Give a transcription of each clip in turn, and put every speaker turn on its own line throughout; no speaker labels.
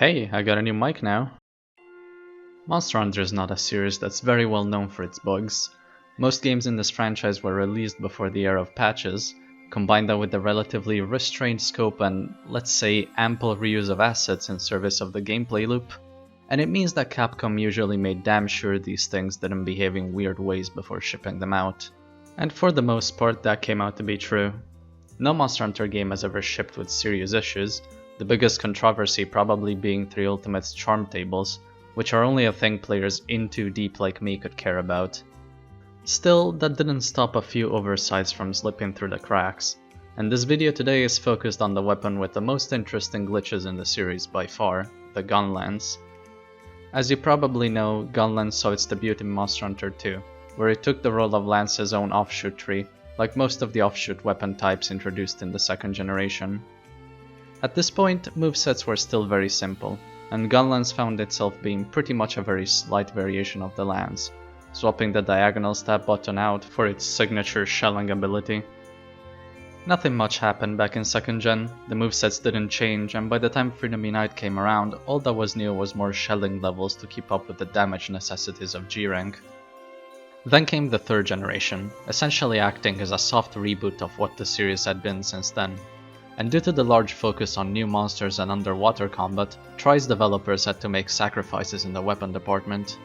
Hey, I got a new mic now. Monster Hunter is not a series that's very well known for its bugs. Most games in this franchise were released before the era of patches. Combine that with the relatively restrained scope and, let's say, ample reuse of assets in service of the gameplay loop, and it means that Capcom usually made damn sure these things didn't behave in weird ways before shipping them out. And for the most part, that came out to be true. No Monster Hunter game has ever shipped with serious issues, the biggest controversy probably being 3 Ultimate's charm tables, which are only a thing players in too deep like me could care about. Still, that didn't stop a few oversights from slipping through the cracks, and this video today is focused on the weapon with the most interesting glitches in the series by far, the Gunlance. As you probably know, Gunlance saw its debut in Monster Hunter 2, where it took the role of Lance's own offshoot tree, like most of the offshoot weapon types introduced in the second generation. At this point, movesets were still very simple, and Gunlance found itself being pretty much a very slight variation of the Lance, swapping the diagonal stab button out for its signature shelling ability. Nothing much happened back in 2nd gen, the movesets didn't change, and by the time Freedom Unite came around, all that was new was more shelling levels to keep up with the damage necessities of G rank. Then came the 3rd generation, essentially acting as a soft reboot of what the series had been since then. And due to the large focus on new monsters and underwater combat, Tri's developers had to make sacrifices in the weapon department.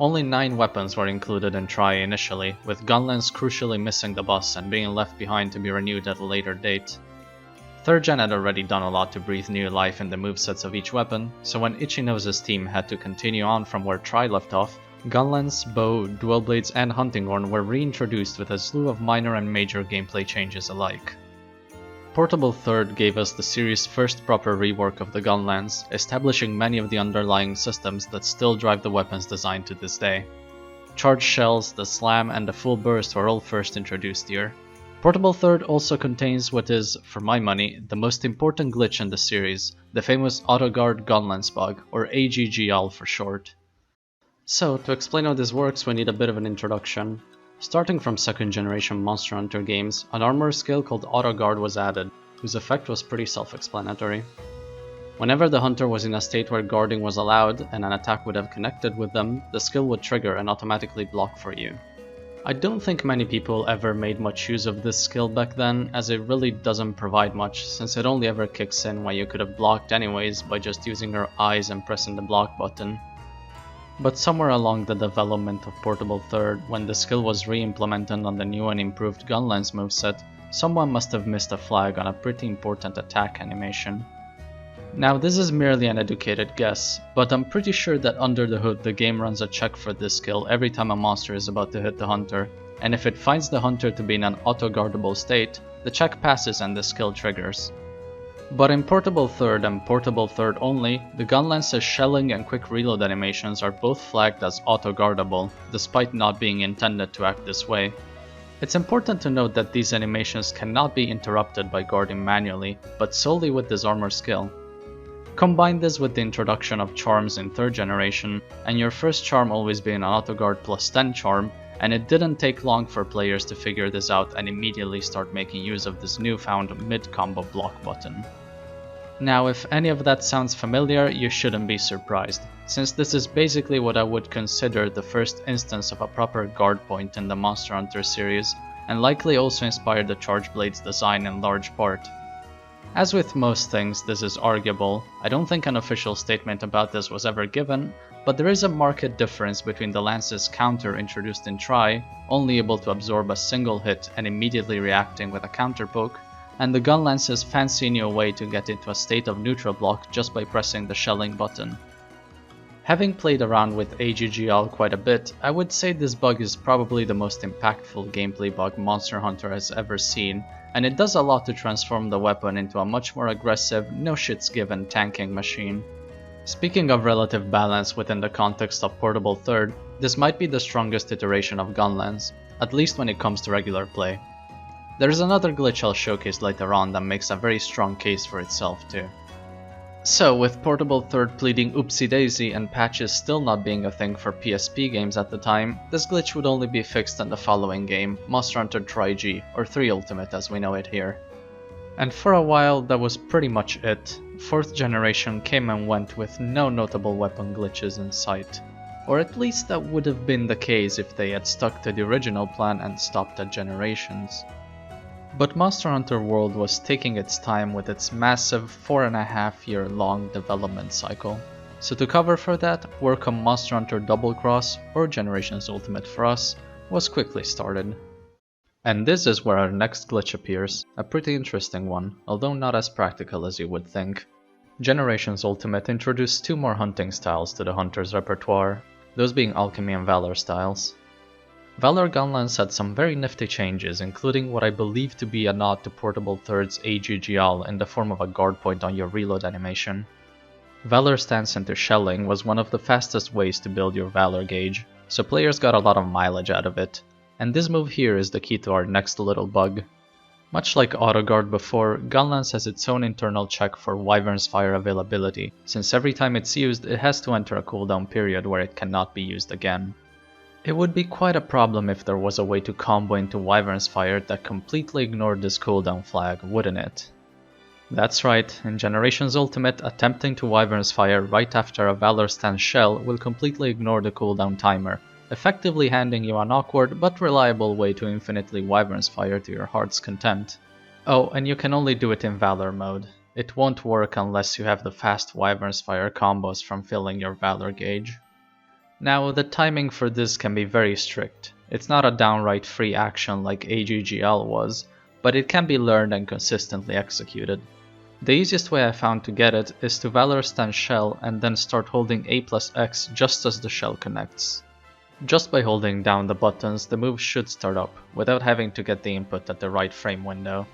Only 9 weapons were included in Tri initially, with Gunlance crucially missing the bus and being left behind to be renewed at a later date. 3rd gen had already done a lot to breathe new life in the movesets of each weapon, so when Ichinose's team had to continue on from where Tri left off, Gunlance, Bow, Dual Blades and Hunting Horn were reintroduced with a slew of minor and major gameplay changes alike. Portable 3rd gave us the series' first proper rework of the Gunlance, establishing many of the underlying systems that still drive the weapon's design to this day. Charged shells, the slam and the full burst were all first introduced here. Portable 3rd also contains what is, for my money, the most important glitch in the series, the famous AutoGuard Gunlance bug, or AGGL for short. So, to explain how this works, we need a bit of an introduction. Starting from 2nd generation Monster Hunter games, an armor skill called AutoGuard was added, whose effect was pretty self-explanatory. Whenever the hunter was in a state where guarding was allowed and an attack would have connected with them, the skill would trigger and automatically block for you. I don't think many people ever made much use of this skill back then, as it really doesn't provide much, since it only ever kicks in when you could have blocked anyways by just using your eyes and pressing the block button. But somewhere along the development of Portable 3rd, when the skill was re-implemented on the new and improved Gunlance moveset, someone must have missed a flag on a pretty important attack animation. Now this is merely an educated guess, but I'm pretty sure that under the hood the game runs a check for this skill every time a monster is about to hit the hunter, and if it finds the hunter to be in an auto-guardable state, the check passes and the skill triggers. But in Portable 3rd and Portable 3rd only, the Gunlance's shelling and quick reload animations are both flagged as auto-guardable, despite not being intended to act this way. It's important to note that these animations cannot be interrupted by guarding manually, but solely with this armor skill. Combine this with the introduction of charms in 3rd generation, and your first charm always being an auto-guard plus 10 charm, and it didn't take long for players to figure this out and immediately start making use of this newfound mid-combo block button. Now if any of that sounds familiar, you shouldn't be surprised, since this is basically what I would consider the first instance of a proper guard point in the Monster Hunter series, and likely also inspired the Charge Blade's design in large part. As with most things, this is arguable. I don't think an official statement about this was ever given, but there is a marked difference between the Lance's counter introduced in Tri, only able to absorb a single hit and immediately reacting with a counter poke, and the Gunlance's fancy new way to get into a state of neutral block just by pressing the shelling button. Having played around with AGGL quite a bit, I would say this bug is probably the most impactful gameplay bug Monster Hunter has ever seen, and it does a lot to transform the weapon into a much more aggressive, no shits given tanking machine. Speaking of relative balance within the context of Portable 3rd, this might be the strongest iteration of Gunlance, at least when it comes to regular play. There's another glitch I'll showcase later on that makes a very strong case for itself too. So, with Portable 3rd pleading oopsie daisy and patches still not being a thing for PSP games at the time, this glitch would only be fixed in the following game, Monster Hunter Tri-G, or 3 Ultimate as we know it here. And for a while that was pretty much it. 4th generation came and went with no notable weapon glitches in sight. Or at least that would have been the case if they had stuck to the original plan and stopped at generations. But Monster Hunter World was taking its time with its massive 4.5-year long development cycle. So to cover for that, work on Monster Hunter Double Cross, or Generations Ultimate for us, was quickly started. And this is where our next glitch appears, a pretty interesting one, although not as practical as you would think. Generations Ultimate introduced 2 more hunting styles to the Hunter's repertoire, those being Alchemy and Valor styles. Valor Gunlance had some very nifty changes, including what I believe to be a nod to Portable Third's AGGL in the form of a guard point on your reload animation. Valor stance into shelling was one of the fastest ways to build your Valor gauge, so players got a lot of mileage out of it, and this move here is the key to our next little bug. Much like Auto Guard before, Gunlance has its own internal check for Wyvern's fire availability, since every time it's used it has to enter a cooldown period where it cannot be used again. It would be quite a problem if there was a way to combo into Wyvern's fire that completely ignored this cooldown flag, wouldn't it? That's right, in Generations Ultimate, attempting to Wyvern's fire right after a Valor stance shell will completely ignore the cooldown timer, effectively handing you an awkward but reliable way to infinitely Wyvern's fire to your heart's content. Oh, and you can only do it in Valor mode. It won't work unless you have the fast Wyvern's fire combos from filling your Valor gauge. Now, the timing for this can be very strict. It's not a downright free action like AGGL was, but it can be learned and consistently executed. The easiest way I found to get it is to Valor stance shell and then start holding A+X just as the shell connects. Just by holding down the buttons, the move should start up, without having to get the input at the right frame window.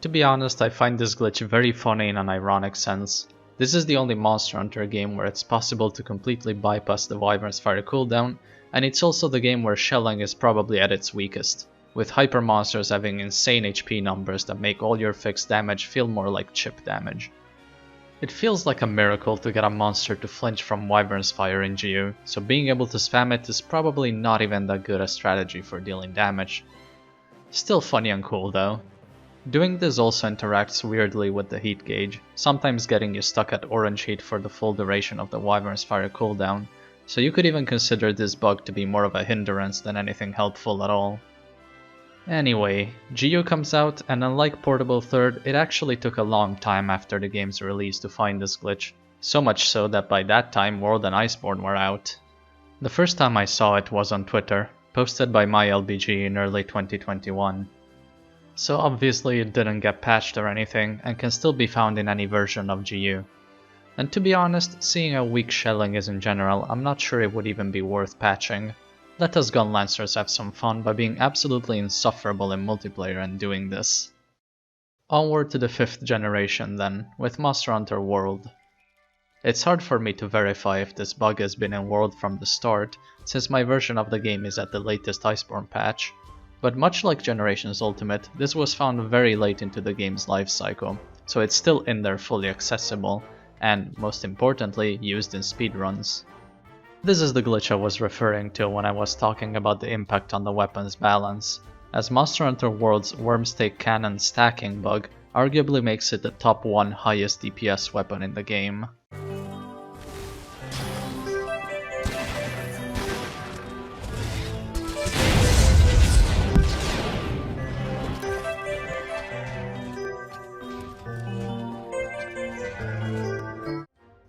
To be honest, I find this glitch very funny in an ironic sense. This is the only Monster Hunter game where it's possible to completely bypass the Wyvern's fire cooldown, and it's also the game where shelling is probably at its weakest, with hyper monsters having insane HP numbers that make all your fixed damage feel more like chip damage. It feels like a miracle to get a monster to flinch from Wyvern's fire in GU, so being able to spam it is probably not even that good a strategy for dealing damage. Still funny and cool though. Doing this also interacts weirdly with the heat gauge, sometimes getting you stuck at orange heat for the full duration of the Wyvern's fire cooldown, so you could even consider this bug to be more of a hindrance than anything helpful at all. Anyway, GU comes out, and unlike Portable Third, it actually took a long time after the game's release to find this glitch, so much so that by that time World and Iceborne were out. The first time I saw it was on Twitter, posted by MyLBG in early 2021. So obviously it didn't get patched or anything, and can still be found in any version of GU. And to be honest, seeing how weak shelling is in general, I'm not sure it would even be worth patching. Let us Gunlancers have some fun by being absolutely insufferable in multiplayer and doing this. Onward to the 5th generation then, with Monster Hunter World. It's hard for me to verify if this bug has been in World from the start, since my version of the game is at the latest Iceborne patch, but much like Generations Ultimate, this was found very late into the game's life cycle, so it's still in there fully accessible, and most importantly, used in speedruns. This is the glitch I was referring to when I was talking about the impact on the weapon's balance, as Monster Hunter World's Wyrmstake cannon stacking bug arguably makes it the top 1 highest DPS weapon in the game.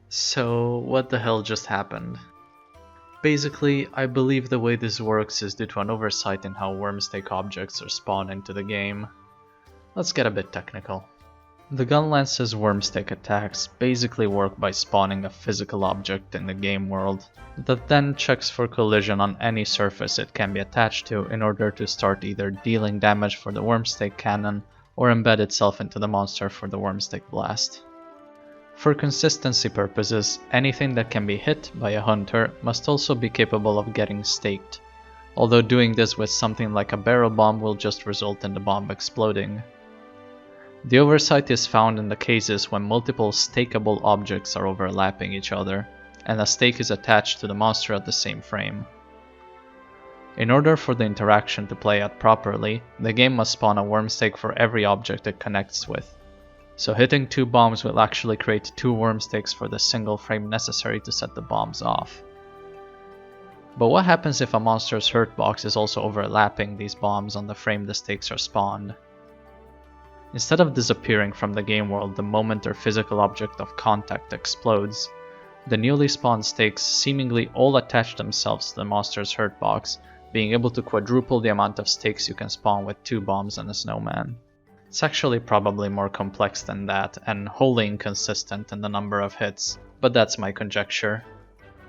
So, what the hell just happened? Basically, I believe the way this works is due to an oversight in how Wyrmstake objects are spawned into the game. Let's get a bit technical. The Gunlance's Wyrmstake attacks basically work by spawning a physical object in the game world, that then checks for collision on any surface it can be attached to in order to start either dealing damage for the Wyrmstake cannon, or embed itself into the monster for the Wyrmstake blast. For consistency purposes, anything that can be hit by a hunter must also be capable of getting staked, although doing this with something like a barrel bomb will just result in the bomb exploding. The oversight is found in the cases when multiple stakeable objects are overlapping each other, and a stake is attached to the monster at the same frame. In order for the interaction to play out properly, the game must spawn a Wyrmstake for every object it connects with. So hitting 2 bombs will actually create 2 Wyrmstakes for the single frame necessary to set the bombs off. But what happens if a monster's hurt box is also overlapping these bombs on the frame the stakes are spawned? Instead of disappearing from the game world the moment their physical object of contact explodes, the newly spawned stakes seemingly all attach themselves to the monster's hurt box, being able to quadruple the amount of stakes you can spawn with 2 bombs and a snowman. It's actually probably more complex than that, and wholly inconsistent in the number of hits, but that's my conjecture.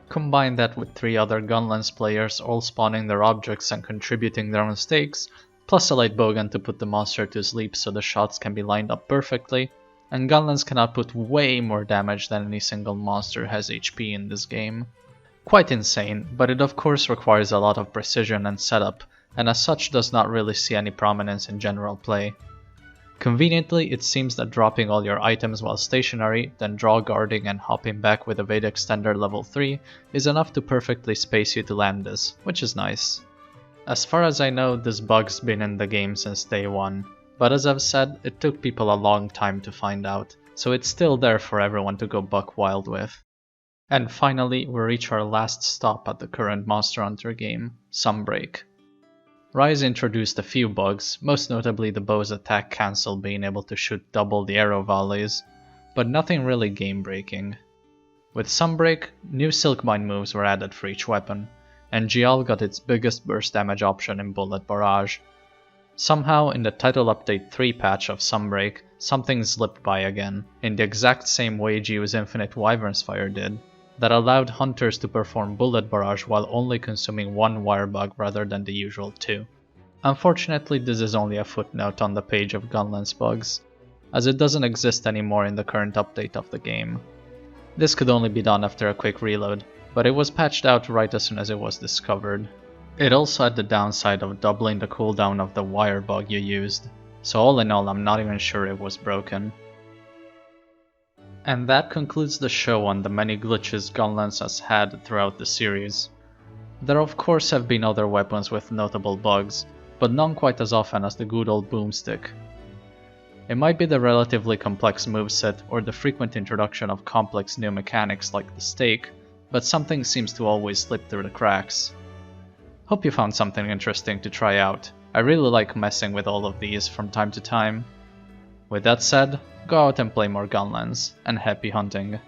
Combine that with 3 other Gunlance players all spawning their objects and contributing their own stakes, plus a light bowgun to put the monster to sleep so the shots can be lined up perfectly, and Gunlance can output way more damage than any single monster has HP in this game. Quite insane, but it of course requires a lot of precision and setup, and as such does not really see any prominence in general play. Conveniently, it seems that dropping all your items while stationary, then draw guarding and hopping back with Evade Extender level 3 is enough to perfectly space you to land this, which is nice. As far as I know, this bug's been in the game since day 1, but as I've said, it took people a long time to find out, so it's still there for everyone to go buck wild with. And finally, we reach our last stop at the current Monster Hunter game, Sunbreak. Rise introduced a few bugs, most notably the bow's attack cancel being able to shoot double the arrow volleys, but nothing really game breaking. With Sunbreak, new Silkbind moves were added for each weapon, and AGGL got its biggest burst damage option in Bullet Barrage. Somehow, in the Title Update 3 patch of Sunbreak, something slipped by again, in the exact same way Geo's Infinite Wyvern's Fire did, that allowed hunters to perform Bullet Barrage while only consuming 1 wire bug rather than the usual 2. Unfortunately, this is only a footnote on the page of Gunlance bugs, as it doesn't exist anymore in the current update of the game. This could only be done after a quick reload, but it was patched out right as soon as it was discovered. It also had the downside of doubling the cooldown of the wire bug you used, so all in all I'm not even sure it was broken. And that concludes the show on the many glitches Gunlance has had throughout the series. There of course have been other weapons with notable bugs, but none quite as often as the good old boomstick. It might be the relatively complex moveset or the frequent introduction of complex new mechanics like the stake, but something seems to always slip through the cracks. Hope you found something interesting to try out. I really like messing with all of these from time to time. With that said, go out and play more Gunlance, and happy hunting.